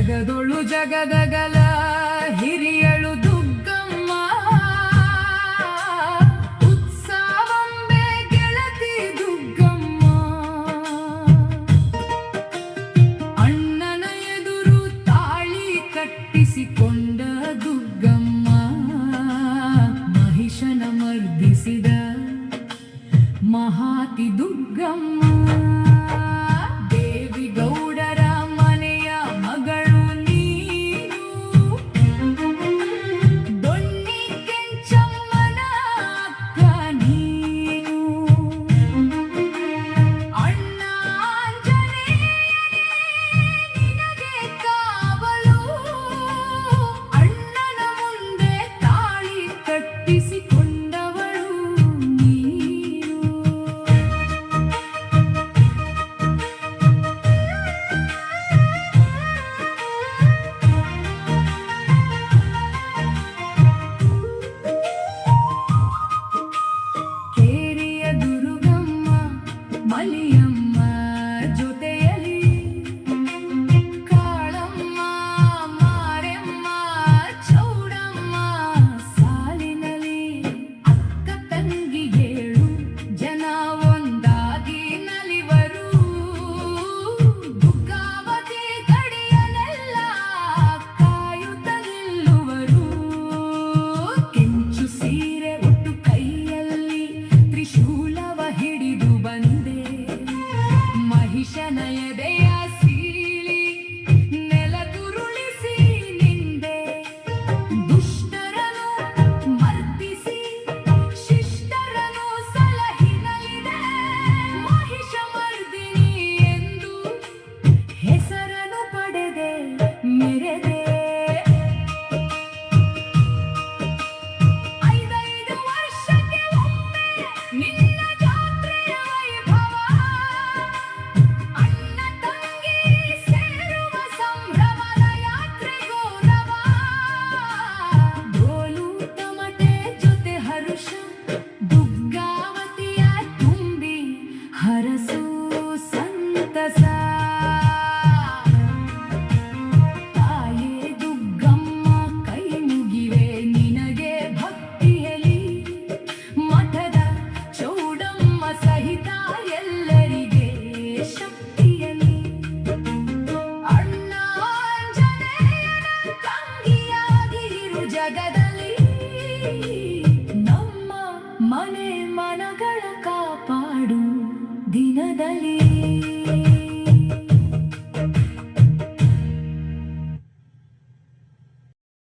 ಜಗದೊಳು ಜಗದಗಲ ಹಿರಿಯಳು ದುಗ್ಗಮ್ಮ ಉತ್ಸವಂಬೆ ಗೆಳತಿ ದುಗ್ಗಮ್ಮ ಅಣ್ಣನ ಎದುರು ತಾಳಿ ಕಟ್ಟಿಸಿಕೊಂಡ ದುಗ್ಗಮ್ಮ ಮಹಿಷನ ಮರ್ದಿಸಿದ ಮಹಾತಿ ದುಗ್ಗಮ್ಮ ಮಲಿಯಮ್ಮ ಜೊತೆಯಲಿ ಕಾಳಮ್ಮ ಮಾರೆಮ್ಮ ಚೌಡಮ್ಮ ಸಾಲಿನಲಿ ಅಕ್ಕ ತಂಗಿ 7 ಜನ ಒಂದಾಗಿ ನಲಿವರು ದುಗ್ಗಾವತಿ ಗಡಿಯನೆಲ್ಲ ಕಾಯುತ್ತ ನಿಲ್ಲುವರು ಕೆಂಚು ಸೀರೆ ಉಟ್ಟು ಕೈಯಲ್ಲಿ ತ್ರಿಶೂಲವ ಹಿಡಿದು ಬಂದೆ ಮಹಿಷನ ಎದೆಯ ಸೀಳಿ ನೆಲದುರುಳಿಸಿ ನಿಂದೆ ದುಷ್ಟರನು ಮರ್ದಿಸಿ ಶಿಷ್ಟರನು ಸಲಹಿನಲಿದೆ ಮಹಿಷ ಮರ್ದಿನಿ ಎಂದು ಹೆಸರನ್ನು ಪಡೆದೆ ಮೆರೆದೆ 5 ವರ್ಷಕ್ಕೆ ಒಮ್ಮೆ ನಿನ್ನ ಜಾತ್ರೆಯ ವೈಭವ ಅಣ್ಣ ತಂಗಿ ಸೇರುವ ಸಂಭ್ರಮದ ಯಾತ್ರೆ ಗೌರವ ಡೋಲು ತಮಟೆ ಜೊತೆ ಹರುಷ ದುಗ್ಗಾವತಿಯ ತುಂಬಿ ಹರಸು ಸಂತಸ ತಾಯೇ ದುಗ್ಗಮ್ಮ ಕೈ ಮುಗಿವೆ ನಿನಗೆ ಭಕ್ತಿಯಲಿ ಮಠದ ಚೌಡಮ್ಮ ಸಹಿತ ಎಲ್ಲರಿಗೆ ಶಕ್ತಿಯಲಿ ಅಣ್ಣ ಆಂಜನೇಯನ ತಂಗಿಯಾಗಿರು ಜಗದಲ್ಲಿ